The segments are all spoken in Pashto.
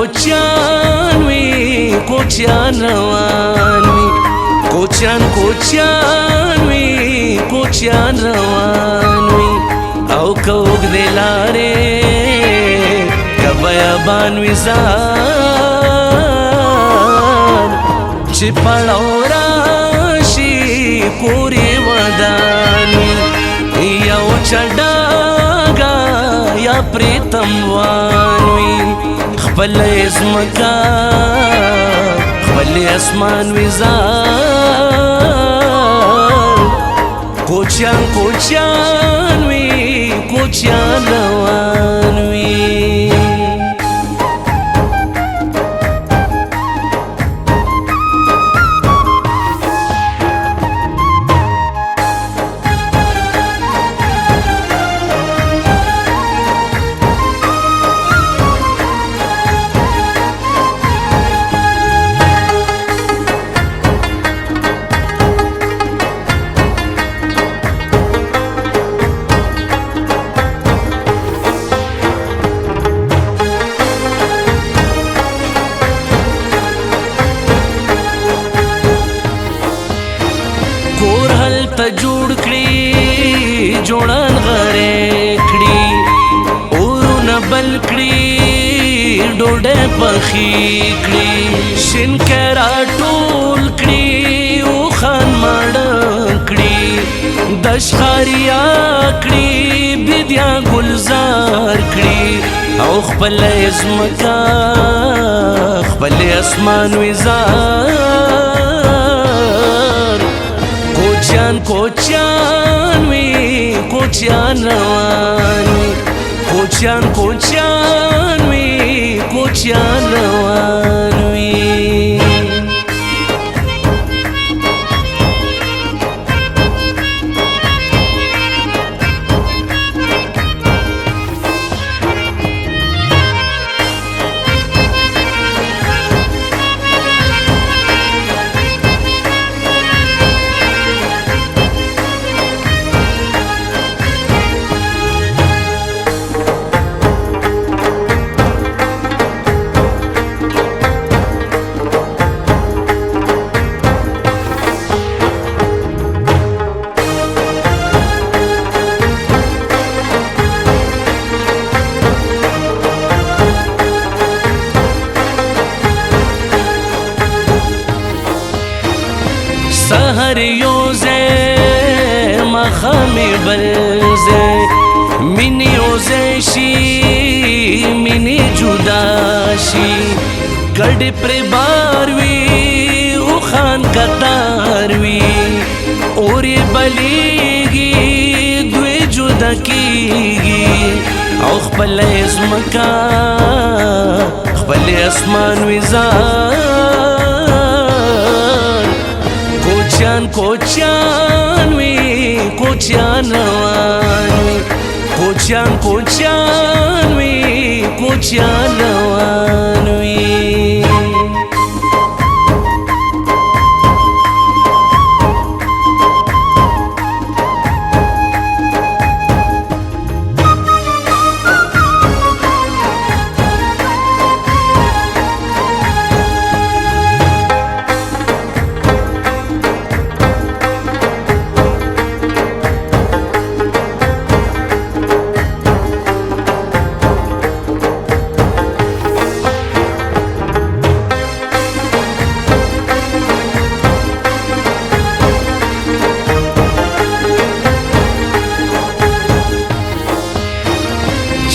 کوچیان وی کوچیان روان وی کوچیان وی کوچیان روان وی او کوګ دلاره کبیابان وی ځان چې پړاو راشي پوری ودان وی یو چډاګا یا پریتم وان وی خپل ازمکا خپل اسمان وی ځان کوچیان وی کوچیان روان وی ته جوړ کړي جوړان غره کړي اورونه بل کړي ډوډۍ پخې کړي شین کرا ټول کړي او خان مړ کړي د شخاریا کړي بيدیا گلزار کړي او خپل ازمکا خپل اسمان وی ځان کوچیان وی کوچیان روان وی کوچیان وی کوچیان روان وی سحر یوزه مخامی بلزه منی یوزه شی منی جدا شی گڑ پر باروی او خان کتار وی اور بلیگی دوی جدا کیگی او خپل اسمکا خپل اسمان وی ځان کوچیان وی کوچیان روان وی کوچیان وی کوچیان روان وی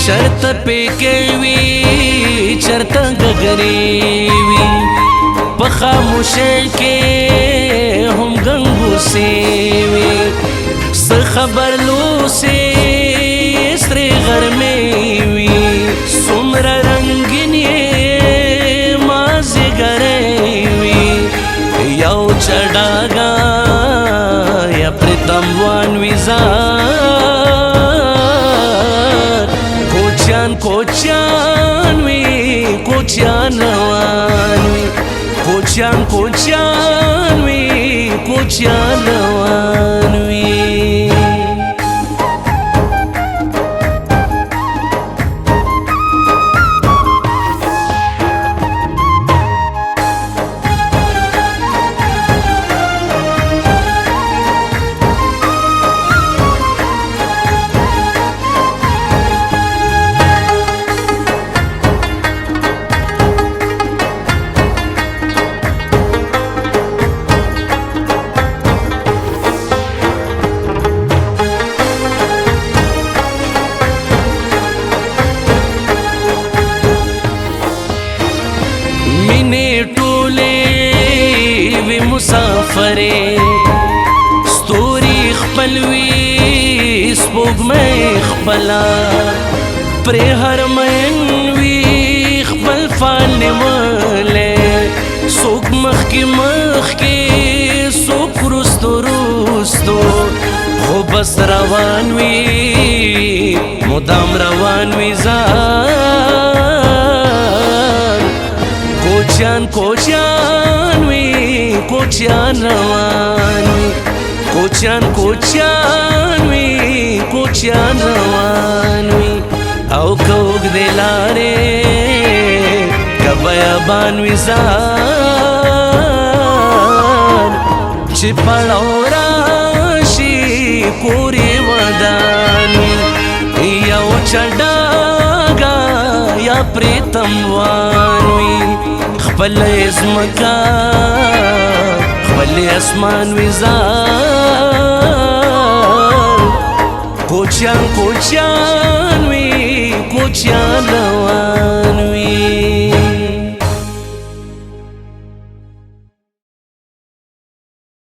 شرط پہ کیوی چرتا گگری وی پخاموشی کے ہم گنگو سیوی سخبر لو سے سرے غر میں وی سمر رنگنی مازی گریوی یو چڑاگا یا پرتم وان وی کوچیان وی کوچیان روان وی کوچیان وی کوچیان روان وی مسافرې ستوري خپل وي سپوږمۍ خپله پرې هر مین وي خپل فال نیولی څوک مخکې مخکې څوک وروستو وروستو خو بس روان وي مدام روان وي ځان کوچیان کوچیان وي کوچیان روان وي کوچیان کوچیان وي کوچیان روان وي او که اوږدې لارې که بیابان وي ځان چې پړاو راشي کور یې ودان وي یا وچه ډاګه یا پرې تموان وي خپله یې ځمکه خپل یې اسمان وي ځان کوچیان کوچیان وي کوچیان روان